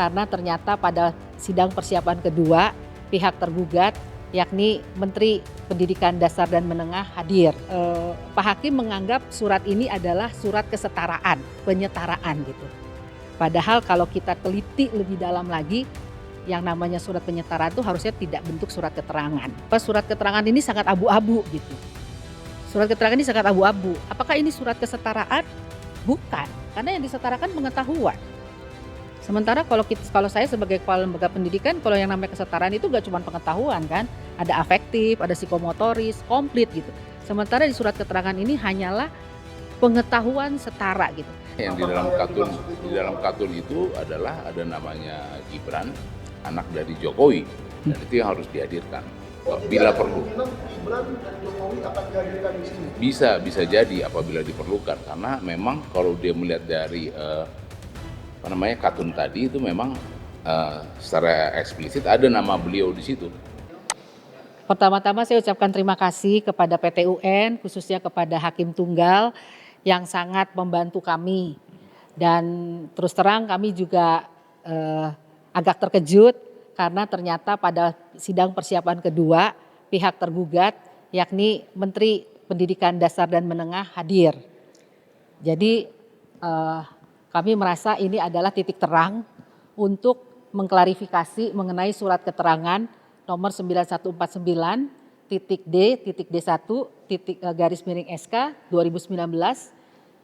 Karena ternyata pada sidang persiapan kedua, pihak tergugat yakni Menteri Pendidikan Dasar dan Menengah hadir. Pak Hakim menganggap surat ini adalah surat kesetaraan, penyetaraan gitu. Padahal kalau kita teliti lebih dalam lagi, yang namanya surat penyetaraan itu harusnya tidak bentuk surat keterangan. Surat keterangan ini sangat abu-abu gitu. Surat keterangan ini sangat abu-abu. Apakah ini surat kesetaraan? Bukan, karena yang disetarakan pengetahuan. Sementara kalau saya sebagai kepala lembaga pendidikan, kalau yang namanya kesetaraan itu gak cuma pengetahuan kan, ada afektif, ada psikomotoris, komplit gitu. Sementara di surat keterangan ini hanyalah pengetahuan setara gitu. Yang di dalam katun itu adalah ada namanya Gibran, anak dari Jokowi, dan itu yang harus dihadirkan bila perlu. Gibran dan Jokowi akan dihadirkan di sini. Bisa jadi apabila diperlukan, karena memang kalau dia melihat dari katun tadi itu memang secara eksplisit ada nama beliau di situ. Pertama-tama saya ucapkan terima kasih kepada PT UN, khususnya kepada Hakim Tunggal yang sangat membantu kami. Dan terus terang kami juga agak terkejut karena ternyata pada sidang persiapan kedua pihak tergugat yakni Menteri Pendidikan Dasar dan Menengah hadir. Jadi kami merasa ini adalah titik terang untuk mengklarifikasi mengenai surat keterangan nomor 9149.D.D1.SK 2019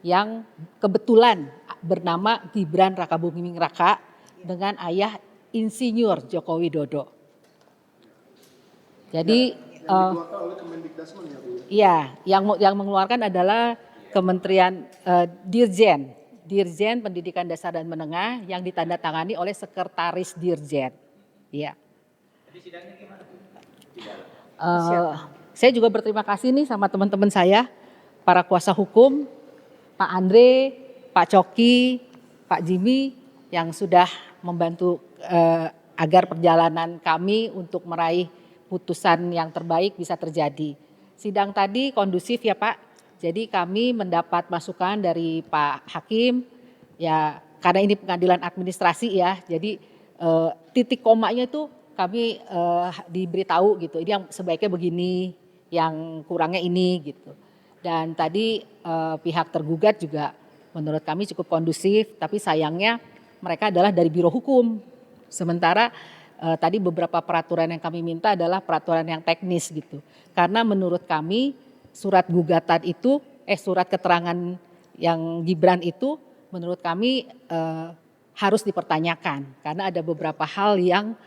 yang kebetulan bernama Gibran Rakabuming Raka dengan ayah Insinyur Joko Widodo. Jadi yang dikeluarkan oleh Kemendikdasmen ya Bu? Iya, yang mengeluarkan adalah Kementerian Dirjen Pendidikan Dasar dan Menengah yang ditandatangani oleh Sekretaris Dirjen. Iya. Saya juga berterima kasih nih sama teman-teman saya, para kuasa hukum, Pak Andre, Pak Coki, Pak Jimmy yang sudah membantu agar perjalanan kami untuk meraih putusan yang terbaik bisa terjadi. Sidang tadi kondusif ya Pak. Jadi kami mendapat masukan dari Pak Hakim, ya karena ini pengadilan administrasi ya, jadi titik komanya itu kami diberitahu gitu, ini yang sebaiknya begini, yang kurangnya ini gitu. Dan tadi pihak tergugat juga menurut kami cukup kondusif, tapi sayangnya mereka adalah dari Biro Hukum. Sementara tadi beberapa peraturan yang kami minta adalah peraturan yang teknis gitu. Karena menurut kami surat gugatan itu, surat keterangan yang Gibran itu menurut kami harus dipertanyakan. Karena ada beberapa hal yang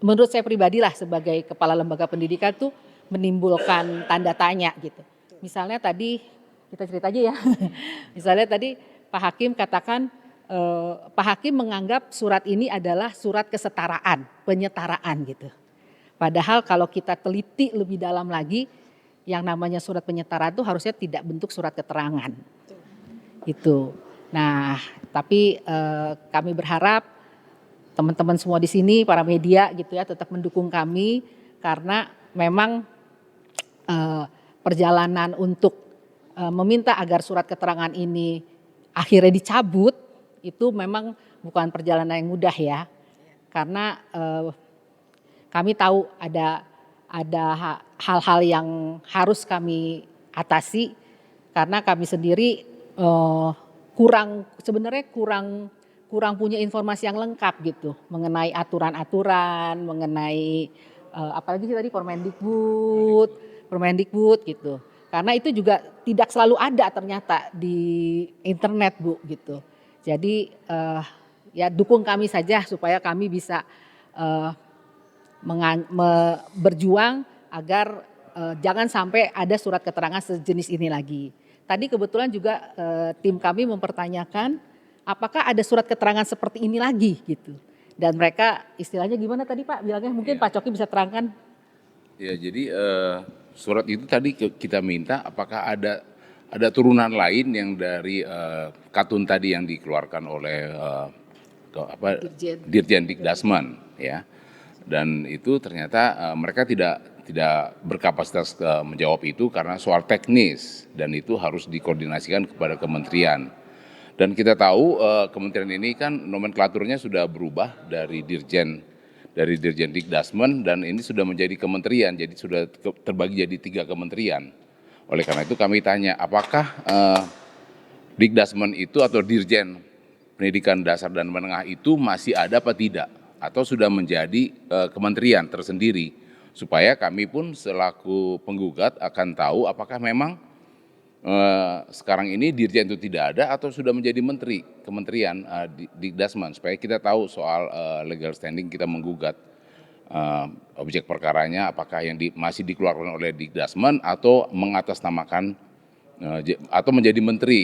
menurut saya pribadi lah sebagai kepala lembaga pendidikan tuh menimbulkan tanda tanya gitu. Misalnya tadi, kita cerita aja ya. Misalnya tadi Pak Hakim katakan, Pak Hakim menganggap surat ini adalah surat kesetaraan, penyetaraan gitu. Padahal kalau kita teliti lebih dalam lagi, yang namanya surat penyetaraan itu harusnya tidak bentuk surat keterangan. Gitu. Nah, tapi kami berharap teman-teman semua di sini, para media gitu ya, tetap mendukung kami karena memang perjalanan untuk meminta agar surat keterangan ini akhirnya dicabut itu memang bukan perjalanan yang mudah ya. Karena kami tahu ada hal-hal yang harus kami atasi karena kami sendiri kurang punya informasi yang lengkap gitu mengenai aturan-aturan, mengenai apalagi tadi Permendikbud gitu. Karena itu juga tidak selalu ada ternyata di internet Bu gitu. Jadi ya dukung kami saja supaya kami bisa berjuang agar jangan sampai ada surat keterangan sejenis ini lagi. Tadi kebetulan juga tim kami mempertanyakan apakah ada surat keterangan seperti ini lagi gitu. Dan mereka istilahnya gimana tadi Pak bilangnya, mungkin Pak Coki bisa terangkan. Ya jadi surat itu tadi kita minta apakah ada turunan lain yang dari katun tadi yang dikeluarkan oleh Dirjen Dikdasmen ya. Dan itu ternyata mereka tidak berkapasitas menjawab itu karena soal teknis dan itu harus dikoordinasikan kepada kementerian. Dan kita tahu kementerian ini kan nomenklaturnya sudah berubah dari Dirjen Dikdasmen, dan ini sudah menjadi kementerian, jadi sudah terbagi jadi 3 kementerian. Oleh karena itu kami tanya, apakah Dikdasmen itu atau Dirjen Pendidikan Dasar dan Menengah itu masih ada apa tidak? Atau sudah menjadi kementerian tersendiri? Supaya kami pun selaku penggugat akan tahu apakah memang sekarang ini Dirjen itu tidak ada atau sudah menjadi kementerian Dikdasmen, supaya kita tahu soal legal standing kita menggugat objek perkaranya apakah yang masih dikeluarkan oleh Dikdasmen atau mengatasnamakan atau menjadi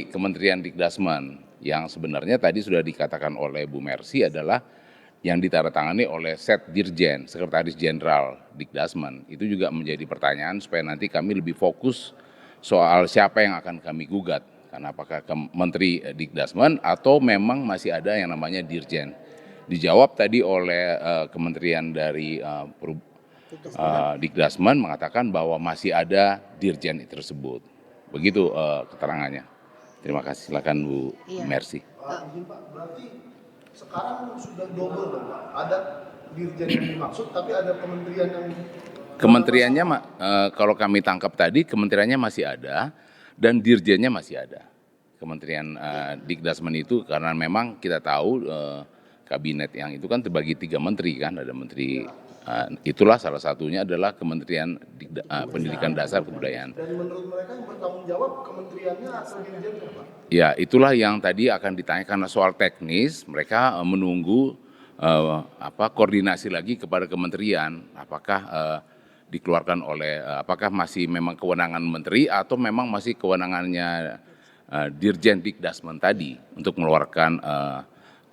kementerian Dikdasmen, yang sebenarnya tadi sudah dikatakan oleh Bu Mercy adalah yang ditandatangani oleh Sekdirjen, Sekretaris Jenderal Dikdasmen. Itu juga menjadi pertanyaan supaya nanti kami lebih fokus soal siapa yang akan kami gugat, karena apakah Menteri Dikdasmen atau memang masih ada yang namanya Dirjen. Dijawab tadi oleh kementerian dari Dikdasmen mengatakan bahwa masih ada Dirjen tersebut. Begitu keterangannya. Terima kasih, silakan Bu Mercy. Izin Pak, berarti sekarang sudah double dong Pak. Ada dirjen yang dimaksud, tapi ada kementerian yang Kementeriannya kalau kami tangkap tadi kementeriannya masih ada dan dirjennya masih ada. Kementerian Dikdasmen itu karena memang kita tahu kabinet yang itu kan terbagi 3 menteri kan, ada menteri itulah salah satunya adalah Kementerian Pendidikan Dasar Kebudayaan. Dan menurut mereka yang bertanggung jawab kementeriannya atau dirjennya Pak? Ya, itulah yang tadi akan ditanyakan soal teknis. Mereka menunggu koordinasi lagi kepada kementerian, apakah dikeluarkan oleh apakah masih memang kewenangan menteri atau memang masih kewenangannya Dirjen Dikdasmen tadi untuk mengeluarkan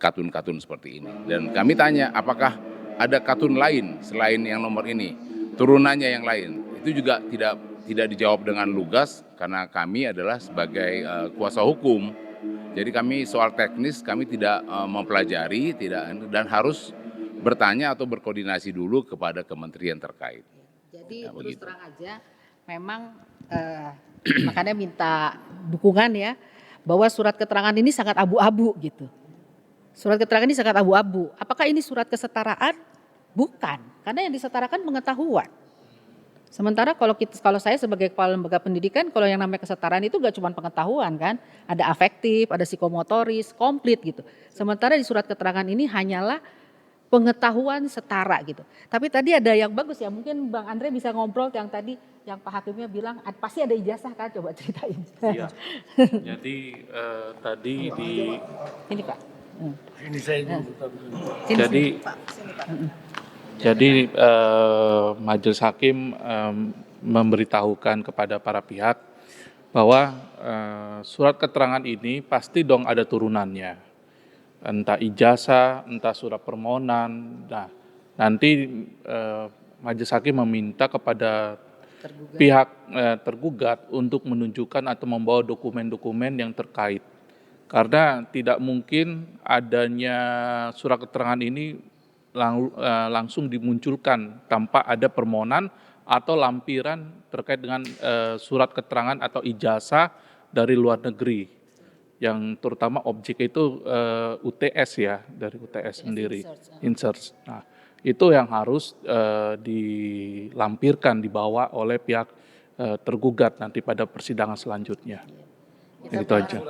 katun-katun seperti ini. Dan kami tanya apakah ada katun lain selain yang nomor ini, turunannya yang lain. Itu juga tidak dijawab dengan lugas karena kami adalah sebagai kuasa hukum. Jadi kami soal teknis kami tidak mempelajari dan harus bertanya atau berkoordinasi dulu kepada kementerian terkait. Jadi terus terang aja, memang makanya minta dukungan ya, bahwa surat keterangan ini sangat abu-abu gitu. Surat keterangan ini sangat abu-abu. Apakah ini surat kesetaraan? Bukan, karena yang disetarakan pengetahuan. Sementara kalau saya sebagai kepala lembaga pendidikan, kalau yang namanya kesetaraan itu gak cuma pengetahuan kan, ada afektif, ada psikomotoris, komplit gitu. Sementara di surat keterangan ini hanyalah pengetahuan setara gitu. Tapi tadi ada yang bagus ya, mungkin Bang Andre bisa ngobrol yang tadi yang Pak Hakimnya bilang pasti ada ijazah kan, coba ceritain. Iya. Jadi tadi di ini Pak. Ini saya jadi Majelis Hakim memberitahukan kepada para pihak bahwa surat keterangan ini pasti dong ada turunannya. Entah ijazah, entah surat permohonan. Nah, nanti Majelis Hakim meminta kepada pihak tergugat untuk menunjukkan atau membawa dokumen-dokumen yang terkait. Karena tidak mungkin adanya surat keterangan ini langsung dimunculkan tanpa ada permohonan atau lampiran terkait dengan surat keterangan atau ijazah dari luar negeri. Yang terutama objek itu UTS ya, dari UTS sendiri, insert. Nah, itu yang harus dilampirkan, dibawa oleh pihak tergugat nanti pada persidangan selanjutnya. Itu aja.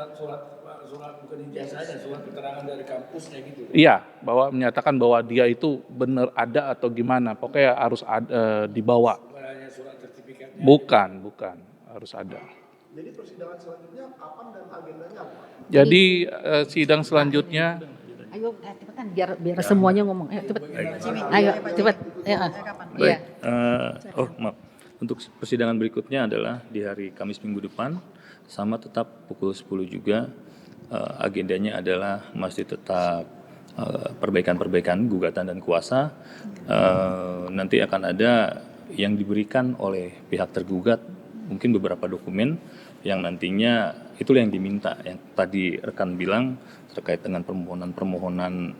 Surat bukan ijazahnya, surat keterangan dari kampus kayak gitu. Iya, bahwa menyatakan bahwa dia itu benar ada atau gimana, pokoknya harus dibawa. Bukan hanya surat sertifikatnya. Bukan, harus ada. Jadi persidangan selanjutnya kapan dan agendanya apa? Jadi sidang selanjutnya. Ayo cepetan biar semuanya ngomong. Ayo cepet. Ayo cepet. Baik. Maaf. Untuk persidangan berikutnya adalah di hari Kamis minggu depan, sama tetap pukul 10 juga. Agendanya adalah masih tetap perbaikan-perbaikan gugatan dan kuasa. Nanti akan ada yang diberikan oleh pihak tergugat, mungkin beberapa dokumen yang nantinya itulah yang diminta. Yang tadi rekan bilang terkait dengan permohonan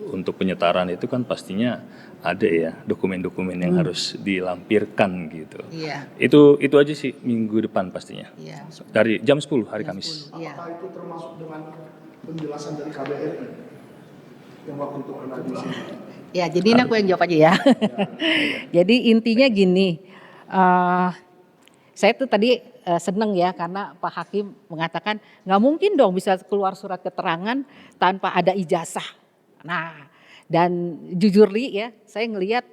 untuk penyetaraan itu kan pastinya ada ya dokumen-dokumen yang harus dilampirkan gitu. Iya. Itu aja sih minggu depan pastinya. Iya. Dari jam 10 hari Kamis. Apakah itu termasuk dengan penjelasan dari KBRI yang waktu itu pernah di sini. Ya, jadi ini aku yang jawab aja ya. Jadi intinya gini, saya tuh tadi seneng ya karena Pak Hakim mengatakan nggak mungkin dong bisa keluar surat keterangan tanpa ada ijazah. Nah, dan jujur Li ya, saya ngelihat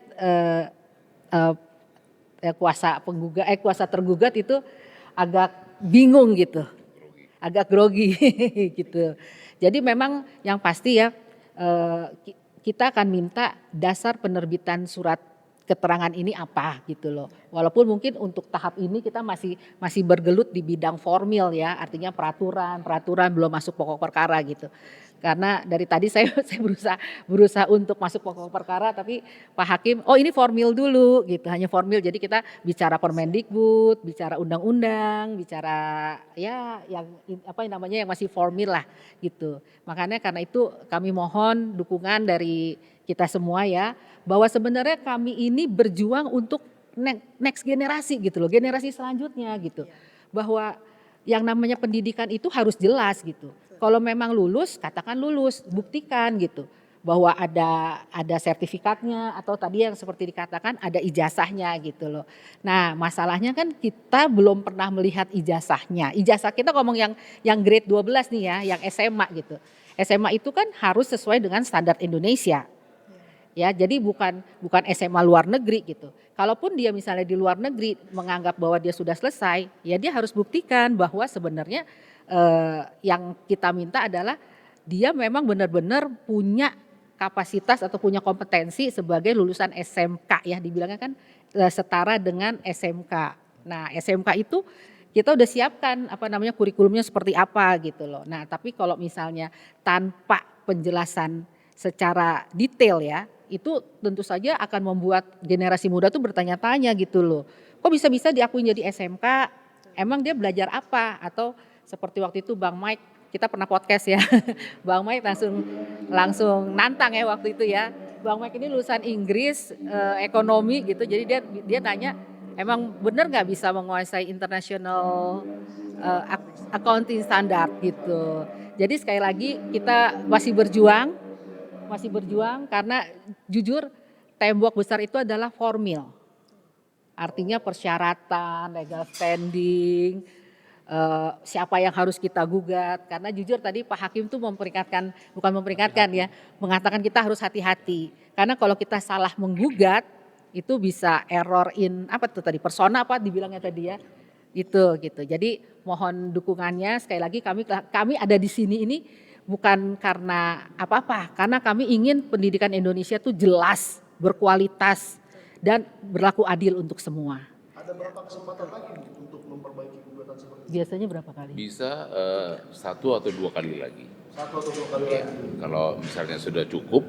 kuasa tergugat itu agak bingung gitu, agak grogi gitu. Jadi memang yang pasti ya kita akan minta dasar penerbitan surat keterangan ini apa gitu loh. Walaupun mungkin untuk tahap ini kita masih bergelut di bidang formil ya, artinya peraturan belum masuk pokok perkara gitu. Karena dari tadi saya berusaha untuk masuk pokok perkara, tapi Pak Hakim, oh ini formil dulu gitu, hanya formil. Jadi kita bicara Permendikbud, bicara undang-undang, bicara ya yang apa namanya yang masih formil lah gitu. Makanya karena itu kami mohon dukungan dari kita semua ya, bahwa sebenarnya kami ini berjuang untuk next generasi gitu loh, generasi selanjutnya gitu. Bahwa yang namanya pendidikan itu harus jelas gitu. Kalau memang lulus, katakan lulus, buktikan gitu. Bahwa ada sertifikatnya atau tadi yang seperti dikatakan ada ijazahnya gitu loh. Nah masalahnya kan kita belum pernah melihat ijazahnya. Ijazah kita ngomong yang grade 12 nih ya, yang SMA gitu. SMA itu kan harus sesuai dengan standar Indonesia. Ya, jadi bukan SMA luar negeri gitu. Kalaupun dia misalnya di luar negeri menganggap bahwa dia sudah selesai, ya dia harus buktikan bahwa sebenarnya yang kita minta adalah dia memang benar-benar punya kapasitas atau punya kompetensi sebagai lulusan SMK ya, dibilangnya kan setara dengan SMK. Nah, SMK itu kita udah siapkan apa namanya kurikulumnya seperti apa gitu loh. Nah, tapi kalau misalnya tanpa penjelasan secara detail ya, itu tentu saja akan membuat generasi muda tuh bertanya-tanya gitu loh. Kok bisa-bisa diakui jadi SMK? Emang dia belajar apa? Atau seperti waktu itu Bang Mike, kita pernah podcast ya. Bang Mike langsung nantang ya waktu itu ya. Bang Mike ini lulusan Inggris, ekonomi gitu. Jadi dia tanya, emang benar nggak bisa menguasai international accounting standard gitu. Jadi sekali lagi kita masih berjuang karena jujur tembok besar itu adalah formil. Artinya persyaratan, legal standing, siapa yang harus kita gugat. Karena jujur tadi Pak Hakim tuh mengatakan kita harus hati-hati. Karena kalau kita salah menggugat itu bisa error in apa tuh tadi persona apa dibilangnya tadi ya. Itu gitu. Jadi mohon dukungannya sekali lagi kami ada di sini ini bukan karena apa-apa, karena kami ingin pendidikan Indonesia tuh jelas, berkualitas, dan berlaku adil untuk semua. Ada berapa kesempatan lagi untuk memperbaiki gugatan seperti itu? Biasanya berapa kali? Bisa 1 atau 2 kali lagi. 1 atau 2 kali Ya, lagi? kalau misalnya sudah cukup,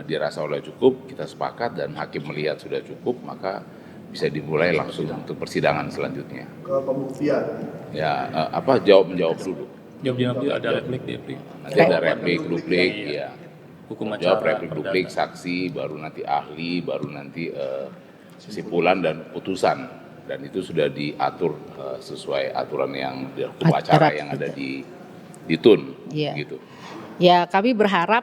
dirasa oleh cukup, kita sepakat dan hakim melihat sudah cukup, maka bisa dimulai langsung untuk persidangan selanjutnya. Ke pembuktian. Ya, menjawab dulu. Jawab ada replik, Nanti ada replik, duplik, ya. Hukum Jawab acara, replik, duplik, saksi, baru nanti ahli, baru nanti kesimpulan dan putusan. Dan itu sudah diatur sesuai aturan yang di hukum acara yang ada di TUN, Iya. gitu. Ya kami berharap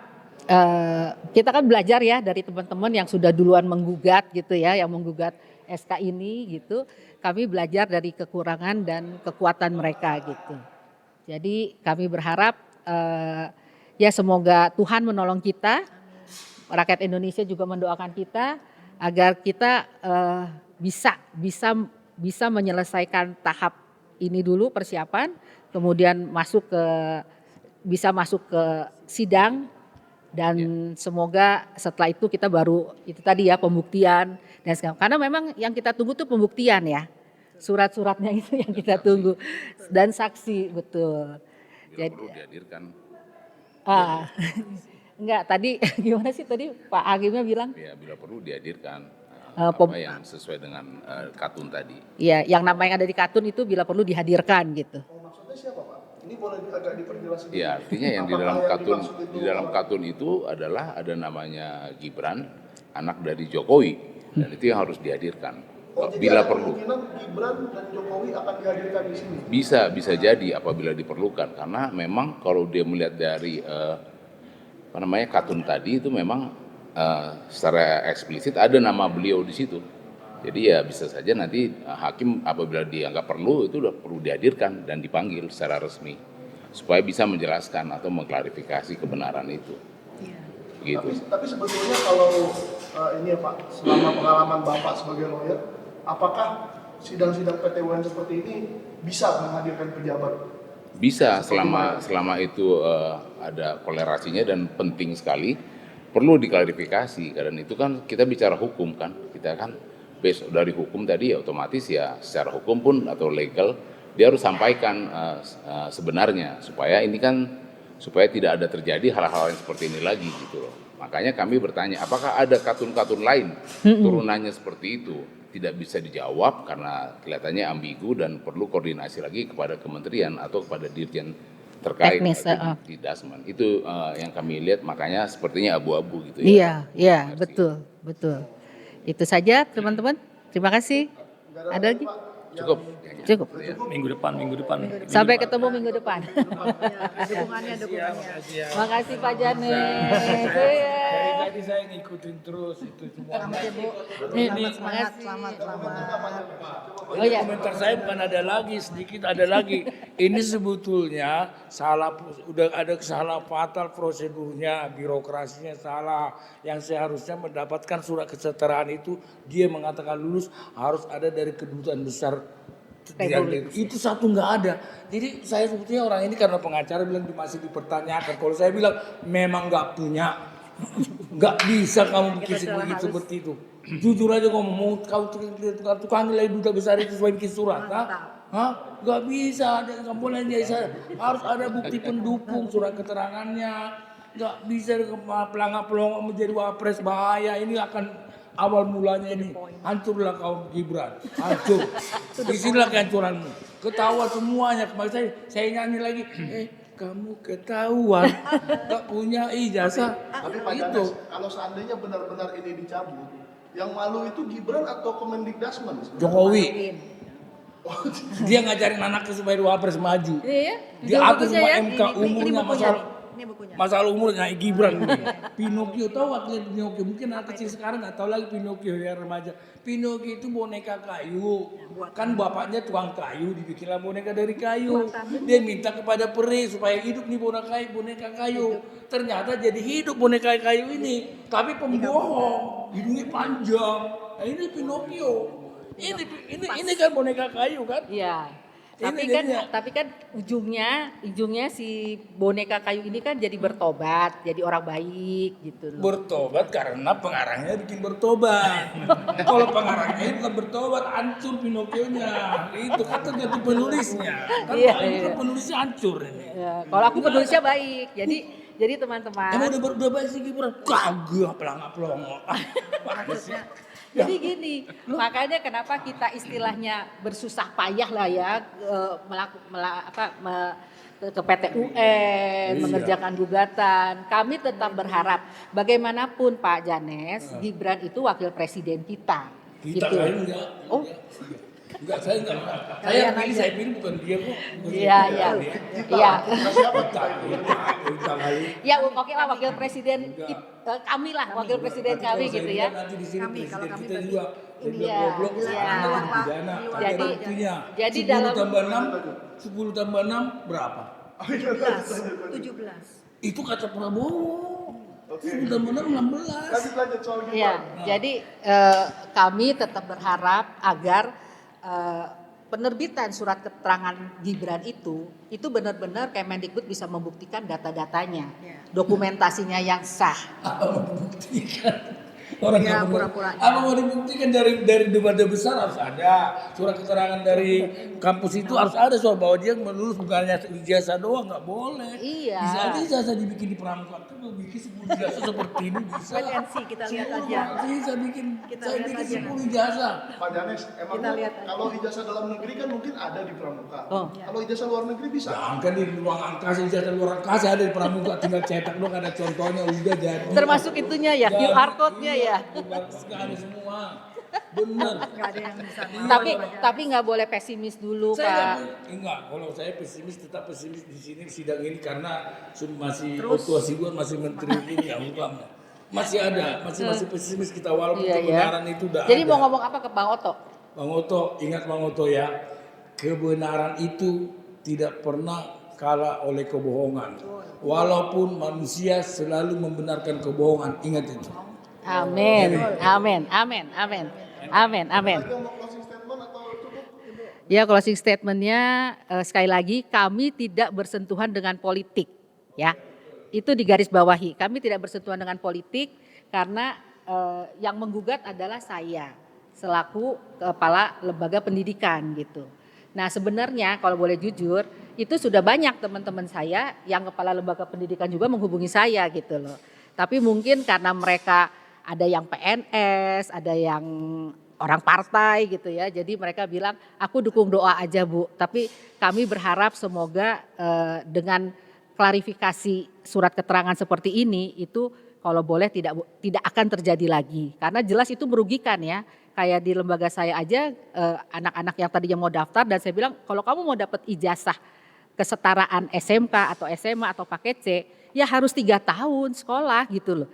kita kan belajar ya dari teman-teman yang sudah duluan menggugat gitu ya, yang menggugat SK ini gitu. Kami belajar dari kekurangan dan kekuatan mereka gitu. Jadi kami berharap ya semoga Tuhan menolong kita, rakyat Indonesia juga mendoakan kita agar kita bisa menyelesaikan tahap ini dulu persiapan, kemudian bisa masuk ke sidang dan semoga setelah itu kita baru itu tadi ya pembuktian dan segala. Karena memang yang kita tunggu tuh pembuktian ya. Surat-suratnya itu yang kita tunggu dan saksi betul. Bila perlu dihadirkan. Enggak tadi gimana sih tadi Pak Hakimnya bilang? Ya, bila perlu dihadirkan Pem- apa yang sesuai dengan Katun tadi. Iya, yang nama yang ada di Katun itu bila perlu dihadirkan gitu. Oh, maksudnya siapa Pak? Ini boleh agak diperjelas sedikit? Ya, artinya yang di Apakah dalam yang Katun dimaksud itu di dalam Katun itu adalah ada namanya Gibran, anak dari Jokowi, dan itu yang harus dihadirkan. Jadi bila ada perlu. kemungkinan Gibran dan Jokowi akan dihadirkan di sini. Bisa jadi apabila diperlukan, karena memang kalau dia melihat dari Katun tadi itu memang secara eksplisit ada nama beliau di situ. Jadi ya bisa saja nanti hakim apabila dianggap perlu itu udah perlu dihadirkan dan dipanggil secara resmi supaya bisa menjelaskan atau mengklarifikasi kebenaran itu. Gitu. Tapi sebetulnya kalau ini ya Pak, selama pengalaman Bapak sebagai lawyer, apakah sidang-sidang PT UN seperti ini bisa menghadirkan pejabat? Bisa selama itu ada kolerasinya dan penting sekali, perlu diklarifikasi. Karena itu kan kita bicara hukum kan, kita kan based dari hukum tadi ya otomatis ya secara hukum pun atau legal dia harus sampaikan sebenarnya supaya tidak ada terjadi hal-hal yang seperti ini lagi gitu loh. Makanya kami bertanya apakah ada katun-katun lain turunannya seperti itu, tidak bisa dijawab karena kelihatannya ambigu dan perlu koordinasi lagi kepada kementerian atau kepada dirjen terkait di Dasman. Itu yang kami lihat, makanya sepertinya abu-abu gitu ya. Iya, betul. Itu saja teman-teman. Terima kasih. Ada lagi? Cukup. Minggu depan. Sampai ketemu minggu depan. Dukungannya. Makasih Pak Janes. Dari tadi saya ngikutin terus itu semua. Selamat. Oh ya. Komentar saya bukan ada lagi. Ini sebetulnya udah ada kesalahan fatal, prosedurnya, birokrasinya salah. Yang seharusnya mendapatkan surat kesetaraan itu dia mengatakan lulus harus ada dari kedutaan besar. Itu satu nggak ada. Jadi saya sebetulnya orang ini karena pengacara bilang masih dipertanyakan. Kalau saya bilang memang nggak punya, nggak bisa kamu bikin seperti itu. Jujur aja ngomong, kau tukang nilai duta besar itu supaya bikin surat, Hah? Nggak bisa, nggak boleh dia harus ada bukti pendukung surat keterangannya. Nggak bisa pelangak-pelongok menjadi wapres, bahaya. Ini akan awal mulanya ini hancurlah kaum Gibran, hancur. Disinilah kehancuranmu. Ketawa semuanya. Kemarin saya nyanyi lagi. Kamu ketahuan gak punya ijazah. Tapi Pak Janes, kalau seandainya benar-benar ini dicabut, yang malu itu Gibran atau Kemendikbudrismen? Jokowi. Dia ngajarin anaknya supaya wapres maju. Iya. Dia atur sama MK umurnya Ini bukunya. masalah umurnya Gibran ini. Pinocchio, tahu wakil Pinocchio? Mungkin anak kecil sekarang nggak tahu lagi Pinocchio yang remaja. Pinocchio itu boneka kayu. Kan bapaknya tukang kayu, dibikinlah boneka dari kayu. Dia minta kepada peri supaya hidup nih boneka kayu. Ternyata jadi hidup boneka kayu ini. Tapi pembohong, hidungnya panjang. Nah, ini Pinocchio. Ini kan boneka kayu kan? Iya. Ini Tapi kan ujungnya si boneka kayu ini kan jadi bertobat, jadi orang baik gitu loh. Bertobat karena pengarangnya bikin bertobat. Kalau pengarangnya bukan bertobat, hancur Pinocchio-nya. Itu kan tergantung penulisnya. Kan Iya. penulisnya hancur ini. Ya, kalau aku penulisnya baik. Jadi teman-teman. Emang udah baik sih Gibran? Kagak, pelangak-pelongok. Jadi gini, makanya kenapa kita istilahnya bersusah payah lah ya ke PT UN, mengerjakan gugatan. Kami tetap berharap bagaimanapun Pak Janes, Gibran itu wakil presiden kita. Kita gitu. lain enggak. Oh, Enggak, saya enggak. Saya pilih bukan dia kok. iya. Ya, oke lah wakil presiden kami lah, wakil presiden kami gitu ya. Kami, kalau kami kita berarti juga ini udah ya. goblok Iya. sekarang pidana. Jadi 10 dalam tambah 6, 10 tambah 6 berapa? 17. Itu kata Prabowo. 10 tambah 6 16. Lanjut soal Gibran. ya, jadi kami tetap berharap agar penerbitan surat keterangan Gibran itu benar-benar Kemendikbud bisa membuktikan data-datanya, dokumentasinya yang sah. Membuktikan. Orang Ya, nggak pura-pura. apa mau dibuktikan dari debat besar harus ada surat keterangan dari kampus itu harus ada soal bahwa dia melulus, bukannya ijazah doang, nggak boleh. Iya. Bisa aja ijazah dibikin di pramuka kan bikin 10 ijazah seperti ini bisa. Potensi kita lihat aja. Bisa bikin Kita saya lihat bikin aja. 10 ijazah. Pak Janes, Kita emangnya lihat aja. kalau ijazah dalam negeri kan mungkin ada di pramuka. Oh. Kalau ijazah luar negeri bisa. Jangan kan di ruang angkasa, ijazah luar angkasa ada di pramuka, tinggal cetak doang, ada contohnya udah jadi. Termasuk itunya ya, QR code-nya ya. Nggak ada semua. Bener. Nggak ada yang bisa. Tapi nggak boleh pesimis dulu, Saya Pak. enggak, kalau saya pesimis tetap pesimis di sini sidang ini karena masih Otto Hasibuan masih menteri ini ya hukum. Masih ada, masih pesimis kita walaupun Iya, kebenaran itu udah Jadi ada. mau ngomong apa ke Bang Oto? Bang Oto, ingat Bang Oto ya, kebenaran itu tidak pernah kalah oleh kebohongan. Walaupun manusia selalu membenarkan kebohongan, ingat itu. Amin, amin, amin, amin, amin, amin. Lagi mau closing statement atau cukup? Ya, closing statementnya sekali lagi kami tidak bersentuhan dengan politik, ya. Itu digarisbawahi. Kami tidak bersentuhan dengan politik karena yang menggugat adalah saya selaku kepala lembaga pendidikan gitu. Nah, sebenarnya kalau boleh jujur, itu sudah banyak teman-teman saya yang kepala lembaga pendidikan juga menghubungi saya gitu loh. Tapi mungkin karena mereka ada yang PNS, ada yang orang partai gitu ya. Jadi mereka bilang, aku dukung doa aja Bu. Tapi kami berharap semoga dengan klarifikasi surat keterangan seperti ini itu kalau boleh tidak akan terjadi lagi. Karena jelas itu merugikan ya. Kayak di lembaga saya aja anak-anak yang tadinya mau daftar dan saya bilang kalau kamu mau dapat ijazah kesetaraan SMK atau SMA atau paket C ya harus 3 tahun sekolah gitu loh.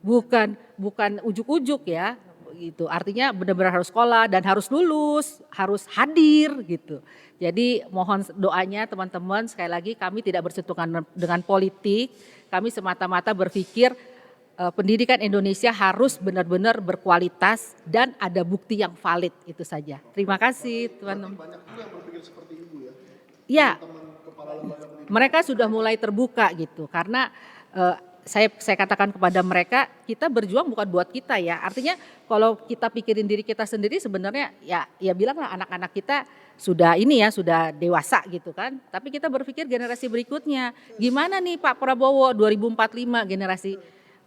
Bukan ujuk-ujuk ya gitu. Artinya benar-benar harus sekolah dan harus lulus, harus hadir gitu. Jadi mohon doanya teman-teman, sekali lagi kami tidak bersentuhan dengan politik. Kami semata-mata berpikir pendidikan Indonesia harus benar-benar berkualitas dan ada bukti yang valid, itu saja. Terima kasih teman-teman. Banyak juga yang berpikir seperti ibu ya. Ya, Teman kepala lembaga pendidikan. mereka sudah mulai terbuka gitu karena saya katakan kepada mereka kita berjuang bukan buat kita ya. Artinya kalau kita pikirin diri kita sendiri sebenarnya ya bilanglah anak-anak kita sudah sudah dewasa gitu kan. Tapi kita berpikir generasi berikutnya. Gimana nih Pak Prabowo 2045 generasi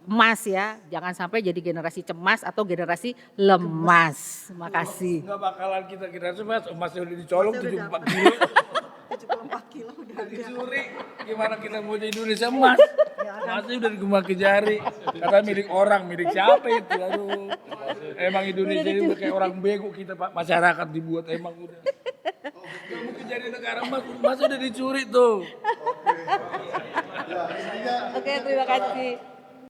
emas ya. Jangan sampai jadi generasi cemas atau generasi lemas. Makasih. Enggak bakalan kita kira emasnya udah dicolong 74 kilo. 74 kilo udah ada. Dicuri, gimana kita mau jadi Indonesia emas? Emasnya udah digembaki jari. Kata milik orang, milik siapa itu? Aduh, emang Indonesia ini udah kayak orang bego kita Pak. Masyarakat dibuat emang udah. Gak mungkin jadi negara emas udah dicuri tuh. Oke, terima kasih.